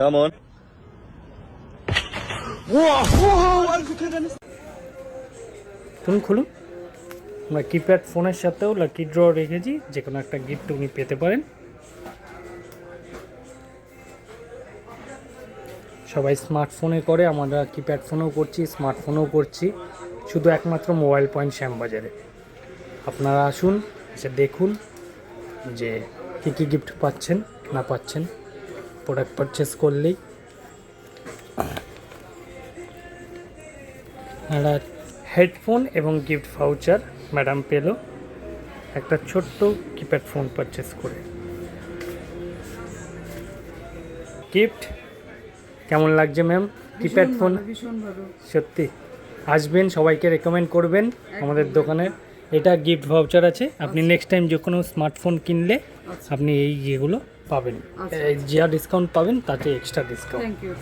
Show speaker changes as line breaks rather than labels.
Come on.
তুমি খুলুন। আমরা কিপ্যাড ফোনের সাথেও লাকি ড্র রেখেছি, যে কোনো একটা গিফট উনি পেতে পারেন। সবাই স্মার্টফোনে করে, আমরা কিপ্যাড ফোনেও করছি, স্মার্টফোনেও করছি, শুধু একমাত্র মোবাইল পয়েন্ট শ্যামবাজারে। আপনারা আসুন, এসে দেখুন যে কী কী গিফট পাচ্ছেন না পাচ্ছেন প্রোডাক্ট পারচেস করলেই। একটা হেডফোন এবং গিফট ভাউচার ম্যাডাম পেল একটা ছোট্ট কিপ্যাড ফোন পারচেস করে। গিফট কেমন লাগছে ম্যাম? কিপ্যাড ফোন
ভীষণ ভালো।
সত্যি আসবেন, সবাইকে রেকমেন্ড করবেন আমাদের দোকানের। এটা গিফট ভাউচার আছে, আপনি নেক্সট টাইম যে কোনো স্মার্টফোন কিনলে আপনি এই ইয়েগুলো পাবেন, যা ডিসকাউন্ট পাবেন তাতে এক্সট্রা ডিসকাউন্ট।
Thank you.